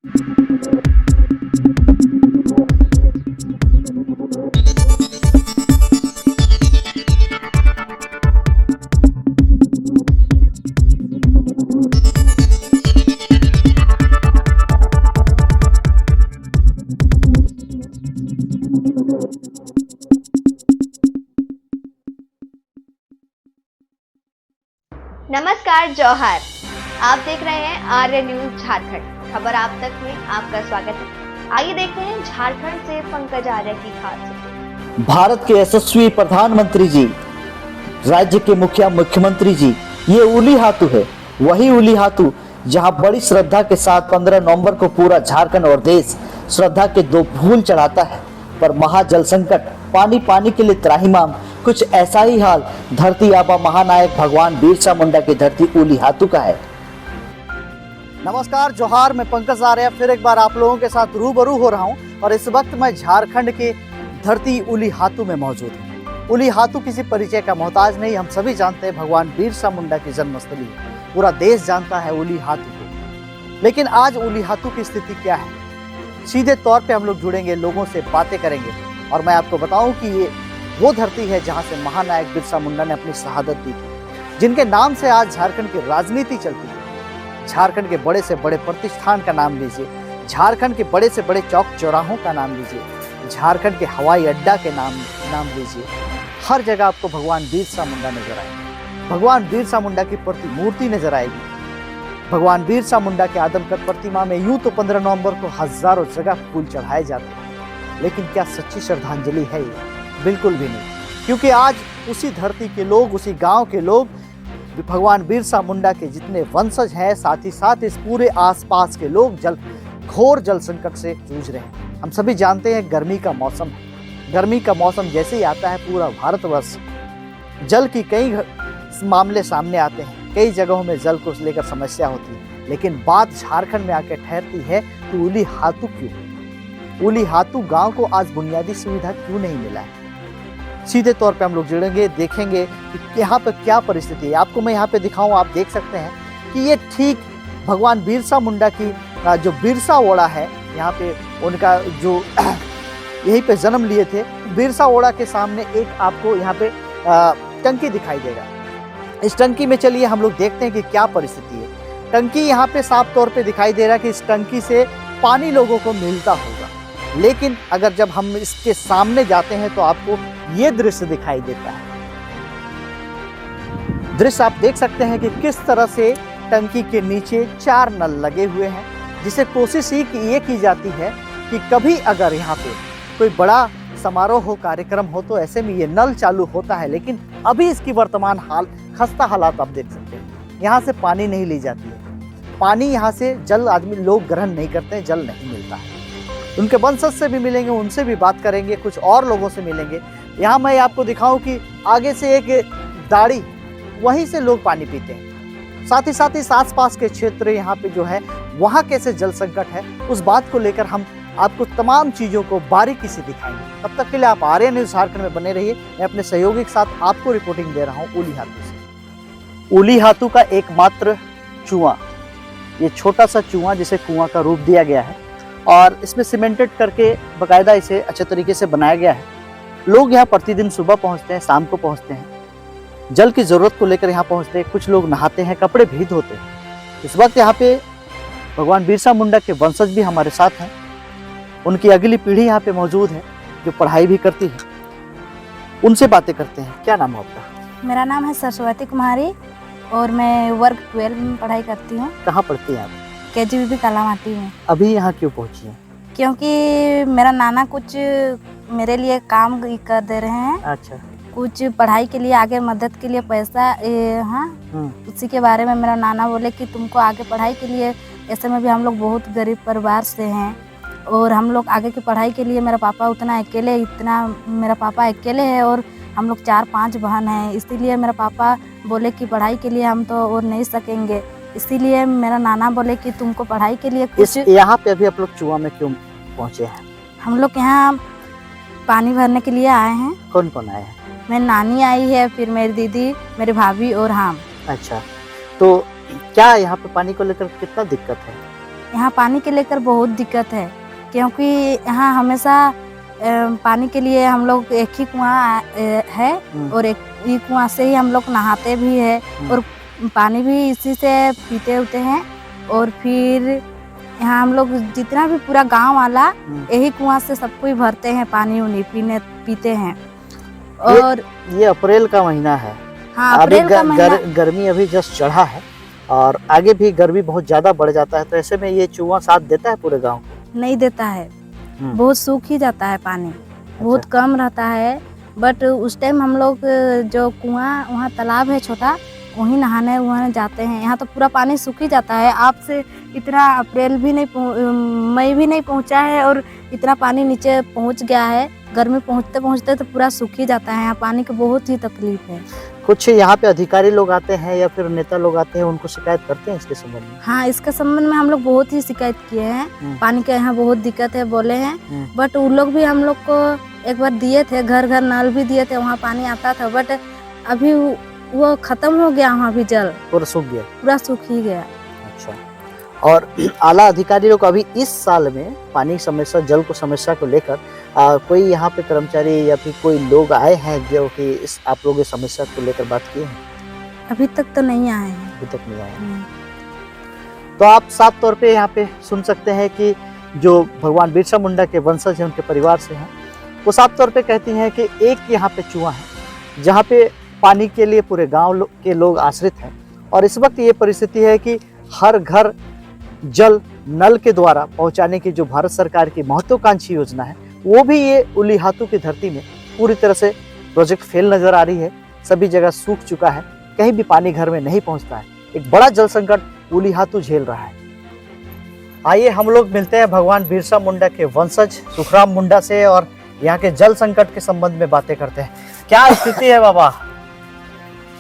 नमस्कार जौहर, आप देख रहे हैं आर्य न्यूज झारखंड। खबर आप तक में आपका स्वागत है। आइए देखते हैं झारखंड से पंकज आर्य की खास रिपोर्ट। भारत के यशस्वी प्रधानमंत्री जी, राज्य के मुख्यमंत्री जी, ये उलीहातू है, वही उलीहातू जहां बड़ी श्रद्धा के साथ 15 नवंबर को पूरा झारखंड और देश श्रद्धा के 2 फूल चढ़ाता है। पर महाजल संकट, पानी के लिए त्राहिमाम, कुछ ऐसा ही हाल धरती आबा महानायक भगवान बिरसा मुंडा की धरती उलीहातू का है। नमस्कार जोहार, मैं पंकज आर्य फिर एक बार आप लोगों के साथ रूबरू हो रहा हूं और इस वक्त मैं झारखंड के धरती उलीहातू में मौजूद हूं। उलीहातू किसी परिचय का मोहताज नहीं, हम सभी जानते हैं भगवान बिरसा मुंडा की जन्मस्थली है। पूरा देश जानता है उलीहातू को। लेकिन आज उलीहातू की स्थिति क्या है, सीधे तौर पे हम लोग जुड़ेंगे, लोगों से बातें करेंगे और मैं आपको बताऊं कि ये वो धरती है जहां से महानायक बिरसा मुंडा ने अपनी शहादत दी थी, जिनके नाम से आज झारखंड की राजनीति चलती है। झारखंड के बड़े से बड़े प्रतिष्ठान का नाम लीजिए, झारखंड के बड़े से बड़े चौक चौराहों का नाम लीजिए, झारखंड के हवाई अड्डा के नाम लीजिए, हर जगह आपको भगवान बिरसा मुंडा नजर आएगी। भगवान बिरसा मुंडा की प्रतिमूर्ति नजर आएगी। भगवान बिरसा मुंडा के आदमकद प्रतिमा में यूं तो 15 नवंबर को हजारों जगह फूल चढ़ाए जाते हैं, लेकिन क्या सच्ची श्रद्धांजलि है ये? बिल्कुल भी नहीं, क्योंकि आज उसी धरती के लोग, उसी गांव के लोग, भगवान बिरसा मुंडा के जितने वंशज हैं, साथ ही साथ इस पूरे आसपास के लोग घोर जल संकट से जूझ रहे हैं। हम सभी जानते हैं गर्मी का मौसम है। गर्मी का मौसम जैसे ही आता है पूरा भारतवर्ष जल की कई मामले सामने आते हैं, कई जगहों में जल को लेकर समस्या होती है। लेकिन बात झारखंड में आकर ठहरती है कि उलीहातू क्यों? उलीहातू गांव को आज बुनियादी सुविधा क्यों नहीं मिला है? सीधे तौर पे हम लोग जुड़ेंगे, देखेंगे कि यहाँ पे क्या परिस्थिति है। आपको मैं यहाँ पे दिखाऊं, आप देख सकते हैं कि ये ठीक भगवान बिरसा मुंडा की जो बिरसा ओड़ा है, यहाँ पे उनका जो यहीं पे जन्म लिए थे, बिरसा ओड़ा के सामने एक आपको यहाँ पे टंकी दिखाई देगा। इस टंकी में चलिए हम लोग देखते हैं कि क्या परिस्थिति है। टंकी यहाँ पे साफ तौर पे दिखाई दे रहा है कि इस टंकी से पानी लोगों को मिलता होगा, लेकिन अगर जब हम इसके सामने जाते हैं तो आपको ये दृश्य दिखाई देता है। दृश्य आप देख सकते हैं कि किस तरह से टंकी के नीचे 4 नल लगे हुए हैं, जिसे कोशिश ही ये की जाती है कि कभी अगर यहाँ पे कोई बड़ा समारोह हो, कार्यक्रम हो, तो ऐसे में ये नल चालू होता है। लेकिन अभी इसकी वर्तमान खस्ता हालात आप देख सकते हैं। यहाँ से पानी नहीं ली जाती है, पानी यहाँ से जल आदमी लोग ग्रहण नहीं करते हैं, जल नहीं मिलता है। उनके वंशज से भी मिलेंगे, उनसे भी बात करेंगे, कुछ और लोगों से मिलेंगे। यहाँ मैं आपको दिखाऊं कि आगे से एक दाढ़ी, वहीं से लोग पानी पीते हैं। साथ ही साथ इस आसपास के क्षेत्र यहाँ पे जो है वहाँ कैसे जल संकट है, उस बात को लेकर हम आपको तमाम चीज़ों को बारीकी से दिखाएंगे। तब तक के लिए आप आर्य न्यूज झारखंड में बने रहिए। मैं अपने सहयोगी के साथ आपको रिपोर्टिंग दे रहा हूँ उलीहातू से। उलीहातू का एकमात्र कुआं, ये छोटा सा कुआं जिसे कुआं का रूप दिया गया है और इसमें सीमेंटेड करके बाकायदा इसे अच्छे तरीके से बनाया गया है। लोग यहाँ प्रतिदिन सुबह पहुँचते हैं, शाम को पहुँचते हैं, जल की ज़रूरत को लेकर यहाँ पहुँचते हैं। कुछ लोग नहाते हैं, कपड़े भी धोते हैं। इस वक्त यहाँ पे भगवान बिरसा मुंडा के वंशज भी हमारे साथ हैं। उनकी अगली पीढ़ी यहाँ पे मौजूद है जो पढ़ाई भी करती है। उनसे बातें करते हैं। क्या नाम है आपका? मेरा नाम है सरस्वती कुमारी और मैं वर्ग 12 में पढ़ाई करती हूँ। कहाँ पढ़ती हैं आप? KGBB कालामाटी में। अभी यहाँ क्यों पहुँची हैं? क्योंकि मेरा नाना कुछ मेरे लिए काम कर दे रहे हैं। अच्छा। कुछ पढ़ाई के लिए, आगे मदद के लिए पैसा, हाँ, उसी के बारे में मेरा नाना बोले कि तुमको आगे पढ़ाई के लिए, ऐसे में भी हम लोग बहुत गरीब परिवार से हैं और हम लोग आगे की पढ़ाई के लिए, मेरा पापा मेरा पापा अकेले है और हम लोग 4-5 बहन हैं, इसीलिए मेरा पापा बोले कि पढ़ाई के लिए हम तो और नहीं सकेंगे। इसीलिए मेरा नाना बोले कि तुमको पढ़ाई के लिए कुछ। यहाँ पे अभी आप लोग चुआ में क्यों पहुँचे हैं? हम लोग यहाँ पानी भरने के लिए आए हैं। कौन कौन आए हैं? मेरी नानी आई है, फिर मेरी दीदी, मेरी भाभी और हम। अच्छा, तो क्या यहाँ पे पानी को लेकर कितना दिक्कत है? यहाँ पानी के लेकर बहुत दिक्कत है, क्योंकि यहाँ हमेशा पानी के लिए हम लोग एक ही कुआं है और एक ही कुआं से ही हम लोग नहाते भी है और पानी भी इसी से पीते होते हैं। और फिर यहाँ हम लोग जितना भी पूरा गांव वाला यही कुआं से सब कोई भरते हैं, पानी उन्हीं पीते हैं। और ये अप्रैल का महीना है। हाँ, अभी अप्रैल का महीना गर्मी अभी जस्ट चढ़ा है और आगे भी गर्मी बहुत ज्यादा बढ़ जाता है, तो ऐसे में ये चूहा साथ देता है पूरे गांव को? नहीं देता है, बहुत सूख ही जाता है पानी, बहुत कम रहता है। बट उस टाइम हम लोग जो कुआं वहाँ तालाब है छोटा, वहीं नहाने वहाँ जाते हैं। यहाँ तो पूरा पानी सूख ही जाता है। आप से इतना अप्रैल भी नहीं मई भी नहीं पहुँचा है और इतना पानी नीचे पहुँच गया है। गर्मी पहुँचते पहुँचते तो पूरा सूख ही जाता है। यहाँ पानी की बहुत ही तकलीफ है। कुछ यहाँ पे अधिकारी लोग आते हैं या फिर नेता लोग आते हैं, उनको शिकायत करते हैं इसके संबंध में? हाँ, इसके संबंध में हम लोग बहुत ही शिकायत किए हैं। पानी का यहाँ बहुत दिक्कत है बोले हैं, बट उन लोग भी हम लोग को एक बार दिए थे, घर घर नल भी दिए थे, वहाँ पानी आता था। बट अभी वो खत्म हो गया, वहाँ भी जल पूरा सूख गया, पूरा सूख ही गया। अच्छा। और आला अधिकारी लोग अभी इस साल में पानी की समस्या, जल को समस्या को लेकर कोई यहाँ पे कर्मचारी या फिर कोई लोग आए हैं जो कि इस आप लोगों की समस्या को लेकर बात किए हैं? अभी तक तो नहीं आए हैं। अभी तक नहीं आए हैं। तो आप साफ तौर पे यहाँ पे सुन सकते हैं कि जो भगवान बिरसा मुंडा के वंशज हैं, उनके परिवार से हैं, वो साफ तौर पे कहती हैं कि एक यहाँ पे चूहा है जहाँ पे पानी के लिए पूरे गांव के लोग आश्रित हैं। और इस वक्त ये परिस्थिति है कि हर घर जल नल के द्वारा पहुंचाने की जो भारत सरकार की महत्वाकांक्षी योजना है, वो भी ये उलीहातू की धरती में पूरी तरह से प्रोजेक्ट फेल नजर आ रही है। सभी जगह सूख चुका है, कहीं भी पानी घर में नहीं पहुंचता है। एक बड़ा जल संकट उलीहातू झेल रहा है। आइए हम लोग मिलते हैं भगवान बिरसा मुंडा के वंशज सुखराम मुंडा से और यहाँ के जल संकट के संबंध में बातें करते हैं। क्या स्थिति है बाबा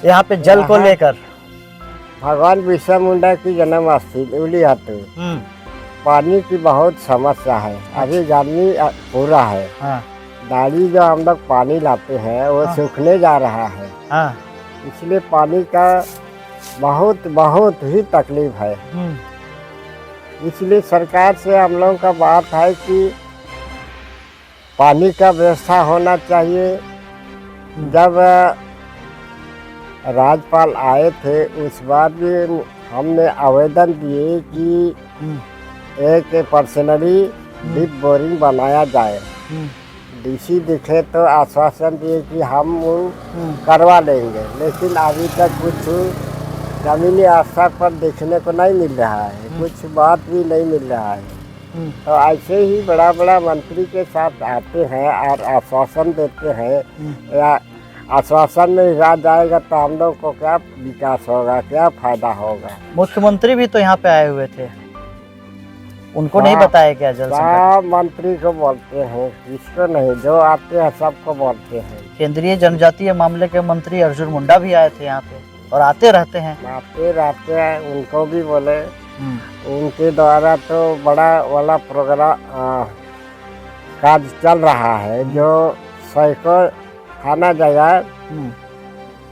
यहाँ पे जल को लेकर? भगवान बिरसा मुंडा की जन्मस्थली उलीहातू, पानी की बहुत समस्या है। अभी गर्मी पूरा है। हाँ। गाड़ी जो हम लोग पानी लाते हैं वो सूखने जा रहा है। हाँ। इसलिए पानी का बहुत बहुत ही तकलीफ है। इसलिए सरकार से हम लोगों का बात है कि पानी का व्यवस्था होना चाहिए। जब राज्यपाल आए थे उस बार भी हमने आवेदन दिए कि एक पर्सनली डीप बोरिंग बनाया जाए। डीसी दिखे तो आश्वासन दिए कि हम वो करवा लेंगे, लेकिन अभी तक कुछ जमीनी स्तर पर देखने को नहीं मिल रहा है, कुछ बात भी नहीं मिल रहा है। तो ऐसे ही बड़ा बड़ा मंत्री के साथ आते हैं और आश्वासन देते हैं, या आश्वासन में रह जाएगा तो हम लोग को क्या विकास होगा, क्या फायदा होगा। मुख्यमंत्री भी तो यहाँ पे आए हुए थे, उनको नहीं बताया क्या जल संकट? मंत्री को बोलते हैं, इसको नहीं, जो आते हैं सबको बोलते हैं। केंद्रीय जनजातीय मामले के मंत्री अर्जुन मुंडा भी आए थे यहाँ पे और आते रहते हैं। उनको भी बोले। उनके द्वारा तो बड़ा वाला प्रोग्राम काज चल रहा है, जो सैकड़ों खाना जगह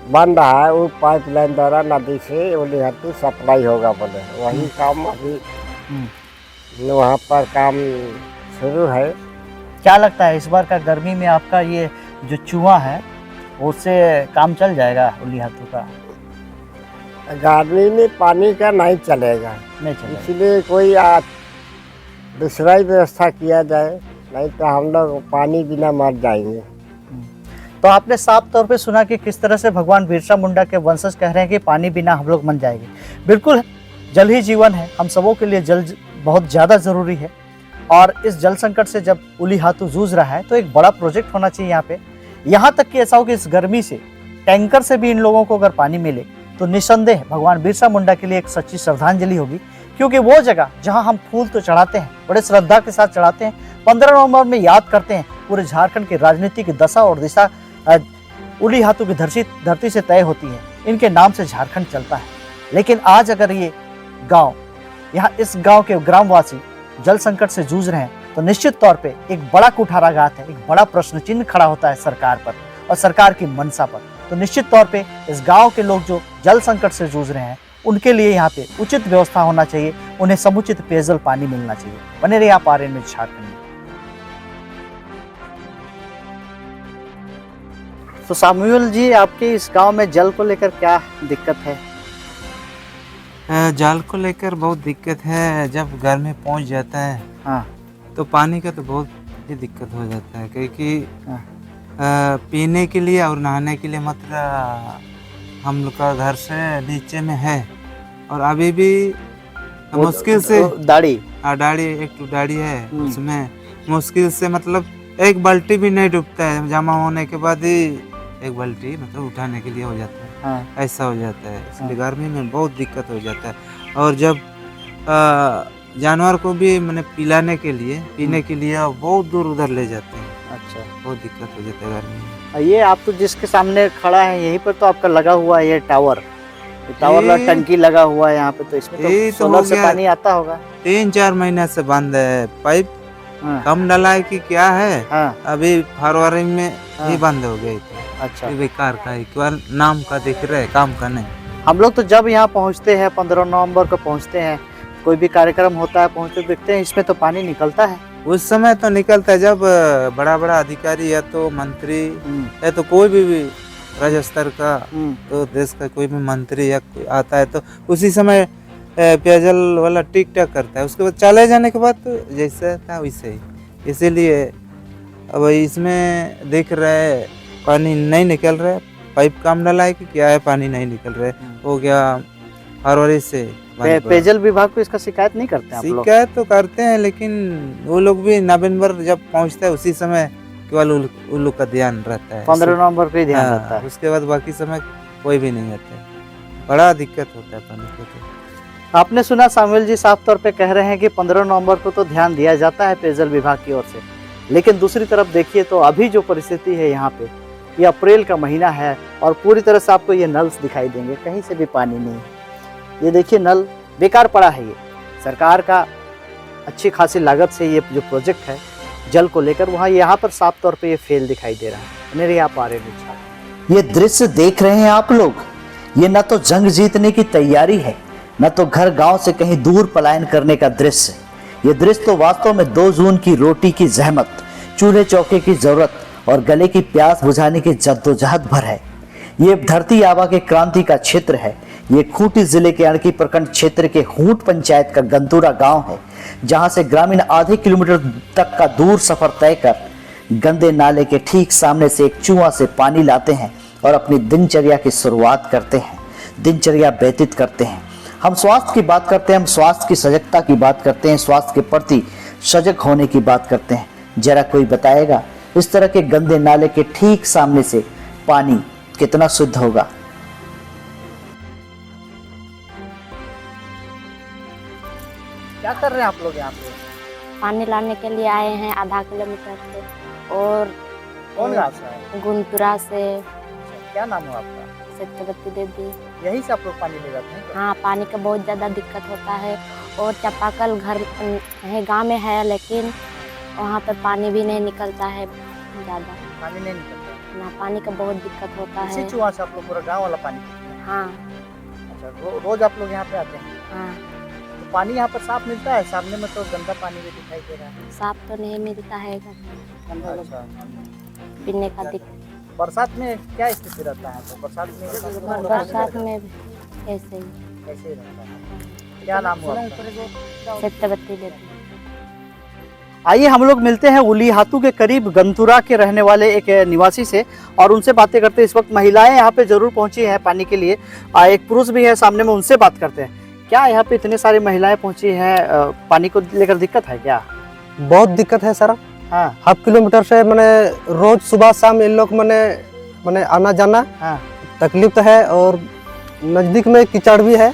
बन रहा है, वो पाइपलाइन द्वारा नदी से उलीहातू सप्लाई होगा बोले। वही काम अभी वहाँ पर काम शुरू है। क्या लगता है इस बार का गर्मी में आपका ये जो चूहा है उससे काम चल जाएगा उलीहातू का? गर्मी में पानी का नहीं चलेगा, नहीं चलेगा। इसलिए कोई दूसरा ही व्यवस्था किया जाए, नहीं तो हम लोग पानी बिना मर जाएंगे। तो आपने साफ तौर पे सुना कि किस तरह से भगवान बिरसा मुंडा के वंशज कह रहे हैं कि पानी बिना हम लोग मर जाएंगे। बिल्कुल, जल ही जीवन है, हम सबों के लिए जल बहुत ज़्यादा ज़रूरी है। और इस जल संकट से जब उलीहातू जूझ रहा है तो एक बड़ा प्रोजेक्ट होना चाहिए यहाँ पे। यहाँ तक कि ऐसा हो कि इस गर्मी से टैंकर से भी इन लोगों को अगर पानी मिले तो निसंदेह भगवान बिरसा मुंडा के लिए एक सच्ची श्रद्धांजलि होगी। क्योंकि वो जगह जहाँ हम फूल तो चढ़ाते हैं, बड़े श्रद्धा के साथ चढ़ाते हैं, 15 नवंबर में याद करते हैं, पूरे झारखंड की राजनीति की दशा और दिशा उलीहातू की धरती से तय होती है। इनके नाम से झारखंड चलता है। लेकिन आज अगर ये गांव, यहाँ इस गांव के ग्रामवासी जल संकट से जूझ रहे हैं तो निश्चित तौर पे एक बड़ा कुठाराघात है, एक बड़ा प्रश्न चिन्ह खड़ा होता है सरकार पर और सरकार की मंशा पर। तो निश्चित तौर पे इस गांव के लोग जो जल संकट से जूझ रहे हैं उनके लिए यहाँ पे उचित व्यवस्था होना चाहिए, उन्हें समुचित पेयजल पानी मिलना चाहिए। बने रहिए आप आर्यन न्यूज़ झारखंड में। तो सामुएल जी, आपके इस गांव में जल को लेकर क्या दिक्कत है? जल को लेकर बहुत दिक्कत है। जब घर में पहुंच जाता है हाँ तो पानी का तो बहुत ही दिक्कत हो जाता है, क्योंकि हाँ। पीने के लिए और नहाने के लिए मात्र हम लोग का घर से नीचे में है, और अभी भी मुश्किल से दाढ़ी डाड़ी एक तो डाड़ी है, उसमें मुश्किल से मतलब एक बाल्टी भी नहीं डूबता है। जमा होने के बाद ही एक बाल्टी मतलब उठाने के लिए हो जाता है। हाँ ऐसा हो जाता है, इसलिए गर्मी में बहुत दिक्कत हो जाता है। और जब जानवर को भी मैंने पिलाने के लिए पीने के लिए बहुत दूर उधर ले जाते हैं। अच्छा, बहुत दिक्कत हो जाता है गर्मी में। ये आप तो जिसके सामने खड़ा है यहीं पर तो आपका लगा हुआ है ये टावर वाला टंकी लगा हुआ है यहाँ पे, तो इसमें ये तो तो सोलर हो से गया। पानी आता होगा। 3-4 महीने से बंद है पाइप। हाँ कम डला है कि क्या है, हाँ अभी फरवरी में हाँ। ही बंद हो गई थी। अच्छा, ये बेकार का है, केवल नाम का दिख रहा है, काम का नहीं। हम लोग तो जब यहाँ पहुँचते हैं 15 नवंबर को पहुँचते हैं, कोई भी कार्यक्रम होता है पहुँचते देखते हैं इसमें तो पानी निकलता है। उस समय तो निकलता है जब बड़ा बड़ा अधिकारी या तो मंत्री या तो कोई भी राज्य स्तर का तो देश का कोई भी मंत्री या कोई आता है तो उसी समय पेयजल वाला टिक टाक करता है। उसके बाद चले जाने के बाद तो जैसे था वैसे ही। इसीलिए अब इसमें देख रहे हैं पानी नहीं निकल रहा है। पाइप काम डाला है कि क्या है, पानी नहीं निकल रहा है। हो गया फरवरी से पेयजल विभाग को इसका शिकायत नहीं करते आप लोग? शिकायत तो करते हैं, लेकिन वो लोग भी नवंबर जब पहुंचता है उसी समय केवल उन लोग का ध्यान रहता है। 15 नवंबर को ही ध्यान रहता है। उसके बाद बाकी समय कोई भी नहीं आता है। बड़ा दिक्कत होता है पानी को। तो आपने सुना सामुएल जी साफ तौर पे कह रहे हैं कि 15 नवंबर को तो ध्यान दिया जाता है पेयजल विभाग की ओर से, लेकिन दूसरी तरफ देखिए तो अभी जो परिस्थिति है यहाँ पे, ये अप्रैल का महीना है और पूरी तरह से आपको ये नल्स दिखाई देंगे, कहीं से भी पानी नहीं है। ये देखिए नल बेकार पड़ा है। ये सरकार का अच्छी खासी लागत से ये जो प्रोजेक्ट है जल को लेकर, वहाँ यहाँ पर साफ तौर पे ये फेल दिखाई दे रहा है। मेरे यहाँ पारे ये दृश्य देख रहे हैं आप लोग, ये न तो जंग जीतने की तैयारी है, न तो घर गांव से कहीं दूर पलायन करने का दृश्य। ये दृश्य तो वास्तव में 2 जून की रोटी की जहमत, चूल्हे चौके की जरूरत और गले की प्यास बुझाने की जद्दोजहद भर है। ये धरती आबा के क्रांति का क्षेत्र है। ये खूंटी जिले के अड़की प्रखंड क्षेत्र के हूट पंचायत का गंतुरा गांव है, जहां से ग्रामीण आधे किलोमीटर तक का दूर सफर तय कर गंदे नाले के ठीक सामने से एक कुआं से पानी लाते हैं और अपनी दिनचर्या की शुरुआत करते हैं, दिनचर्या व्यतीत करते हैं। हम स्वास्थ्य की बात करते हैं, हम स्वास्थ्य की सजगता की बात करते हैं, स्वास्थ्य के प्रति सजग होने की बात करते हैं। जरा कोई बताएगा इस तरह के गंदे नाले के ठीक सामने से पानी कितना शुद्ध होगा? क्या कर रहे हैं आप लोग यहाँ पे? पानी लाने के लिए आए हैं आधा किलोमीटर से, और कौन गाँव से आए? गुंतुरा से। क्या नाम है आपका? सत्यवती देवी। यहीं से आप लोग पानी ले जाते हैं? हाँ, पानी का बहुत ज़्यादा दिक्कत होता है, और चापाकल घर है गांव में है, लेकिन वहाँ पे पानी भी नहीं निकलता है ज़्यादा। पानी नहीं निकलता ना, पानी का बहुत दिक्कत होता है। इसी चूहा से आप लोग पूरा गांव वाला पानी पीते हैं? हाँ अच्छा, रोज आप लोग यहाँ पे आते हैं? हाँ। तो पानी यहाँ पर साफ मिलता है? सामने में तो गंदा पानी भी दिखाई दे रहा है। साफ तो नहीं मिलता है, अच्छा, पीने का दिक्कत। बरसात में क्या स्थिति रहता है? तो बरसात में भी ऐसे ही। कैसे ही रहता है? क्या नाम हुआ आपका? सत्यवती देवी। आइए हम लोग मिलते हैं उलीहातू के करीब गंतुरा के रहने वाले एक निवासी से और उनसे बातें करते हैं। इस वक्त महिलाएं यहाँ पे जरूर पहुंची हैं पानी के लिए, एक पुरुष भी है सामने में, उनसे बात करते हैं। क्या यहाँ पे इतने सारी महिलाएं पहुंची हैं, पानी को लेकर दिक्कत है क्या? बहुत दिक्कत है सर। हाँ हाफ किलोमीटर से मैंने रोज सुबह शाम इन लोग मैंने आना जाना। हाँ तकलीफ तो है, और नजदीक में कीचड़ भी है,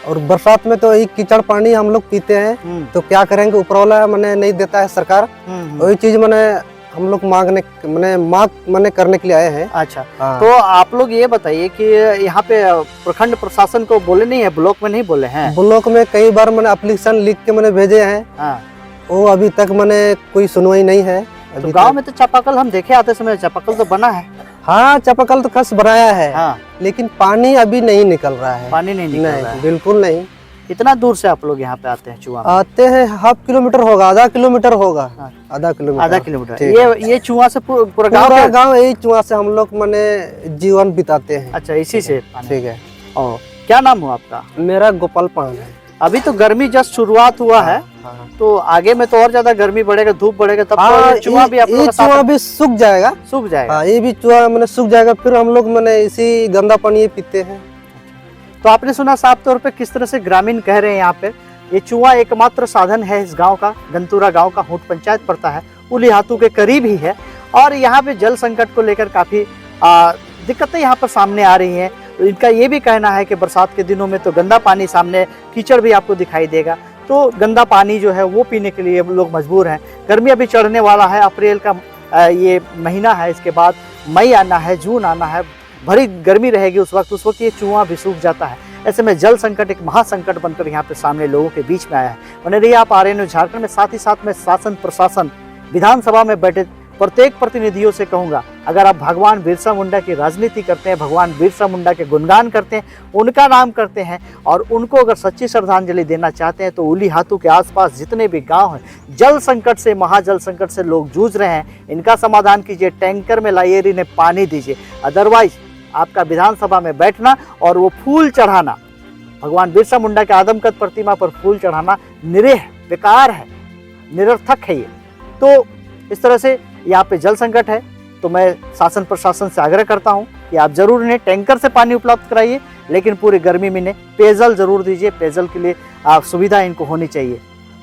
और बरसात में तो एक कीचड़ पानी हम लोग पीते हैं। तो क्या करेंगे, ऊपर वाला नहीं देता है सरकार। वही चीज हम लोग मांग करने के लिए आए हैं। अच्छा हाँ। तो आप लोग ये बताइए कि यहाँ पे प्रखंड प्रशासन को बोले नहीं है, ब्लॉक में नहीं बोले हैं? ब्लॉक में कई बार एप्लीकेशन लिख के भेजे हैं। हाँ। वो अभी तक कोई सुनवाई नहीं है। तो गांव में तो चापाकल हम देखे आते समय चापाकल तो बना है। हाँ चापाकल तो खस बनाया है, हाँ, लेकिन पानी अभी नहीं निकल रहा है। पानी नहीं निकल रहा है। बिल्कुल नहीं। कितना दूर से आप लोग यहाँ पे आते हैं चुआ में? आते हैं हाफ किलोमीटर होगा, आधा किलोमीटर होगा, हाँ। आधा किलोमीटर। आधा किलोमीटर। ठीक ये चुआ से पूरा गाँव पूरा का? गांव यही चुआ से हम लोग माने जीवन बिताते हैं। अच्छा, इसी से पानी। ठीक है। और क्या नाम हुआ आपका? मेरा गोपाल पान है। अभी तो गर्मी जस्ट शुरुआत हुआ है, हाँ। तो आगे में तो और ज्यादा गर्मी बढ़ेगा, धूप बढ़ेगा, तब तो ये चुआ भी आप लोग ये का साथ चुआ भी सूख जाएगा। सूख जाएगा। हाँ, ये भी चुआ मैंने सूख जाएगा, फिर हम लोग मैंने इसी गंदा पानी ये पीते हैं। तो आपने सुना साफ तौर पे किस तरह से ग्रामीण कह रहे हैं यहाँ पे, ये चुआ एकमात्र साधन है इस गांव का। गंतूरा गांव का होट पंचायत पड़ता है, उलीहातू के करीब ही है, और यहाँ पे जल संकट को लेकर काफी दिक्कतें यहाँ पर सामने आ रही हैं। इनका ये भी कहना है कि बरसात के दिनों में तो गंदा पानी सामने, कीचड़ भी आपको दिखाई देगा, तो गंदा पानी जो है वो पीने के लिए लोग मजबूर हैं। गर्मी अभी चढ़ने वाला है, अप्रैल का ये महीना है, इसके बाद मई आना है, जून आना है, भरी गर्मी रहेगी उस वक्त ये चुआ भी सूख जाता है। ऐसे में जल संकट एक महासंकट बनकर यहाँ पे सामने लोगों के बीच में आया है। बने रहिए आप आर्य न्यूज़ झारखंड में। साथ ही साथ में शासन प्रशासन विधानसभा में बैठे प्रत्येक प्रतिनिधियों से कहूंगा, अगर आप भगवान बिरसा मुंडा की राजनीति करते हैं, भगवान बिरसा मुंडा के गुणगान करते हैं, उनका नाम करते हैं, और उनको अगर सच्ची श्रद्धांजलि देना चाहते हैं, तो उलीहातू के आसपास जितने भी गांव हैं, जल संकट से, महाजल संकट से लोग जूझ रहे हैं, इनका समाधान कीजिए। टैंकर में लाइए, इन्हें पानी दीजिए। अदरवाइज आपका विधानसभा में बैठना और वो फूल चढ़ाना, भगवान बिरसा मुंडा के आदमकद प्रतिमा पर फूल चढ़ाना निरीह, बेकार है, निरर्थक है ये। तो इस तरह से यहाँ पे जल संकट है, तो मैं शासन प्रशासन से आग्रह करता हूँ कि आप जरूर इन्हें टैंकर से पानी उपलब्ध कराइए, लेकिन पूरी गर्मी में इन्हें पेयजल जरूर दीजिए। पेयजल के लिए आप सुविधा इनको होनी चाहिए।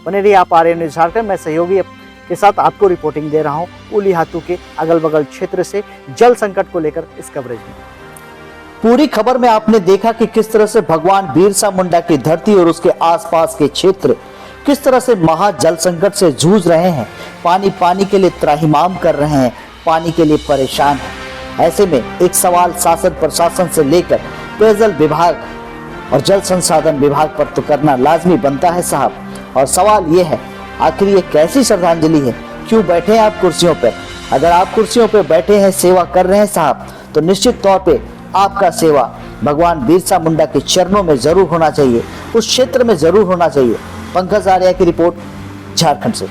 बने रहिए आप आर्य न्यूज़ झारखंड। मैं सहयोगी के साथ आपको रिपोर्टिंग दे रहा हूँ उलीहातू के अगल बगल क्षेत्र से जल संकट को लेकर इस कवरेज में। पूरी खबर में आपने देखा कि किस तरह से भगवान बिरसा मुंडा की धरती और उसके आसपास के क्षेत्र किस तरह से महा जल संकट से जूझ रहे हैं, पानी के लिए त्राहिमाम कर रहे हैं, पानी के लिए परेशान हैं। ऐसे में एक सवाल शासन प्रशासन से लेकर पेयजल विभाग और जल संसाधन विभाग पर तो करना लाजमी बनता है साहब। और सवाल ये है, आखिर ये कैसी श्रद्धांजलि है? क्यों बैठे हैं आप कुर्सियों पर? अगर आप कुर्सियों पर बैठे हैं, सेवा कर रहे हैं साहब, तो निश्चित तौर पे आपका सेवा भगवान बिरसा मुंडा के चरणों में जरूर होना चाहिए, उस क्षेत्र में जरूर होना चाहिए। पंकज आर्या की रिपोर्ट झारखंड से।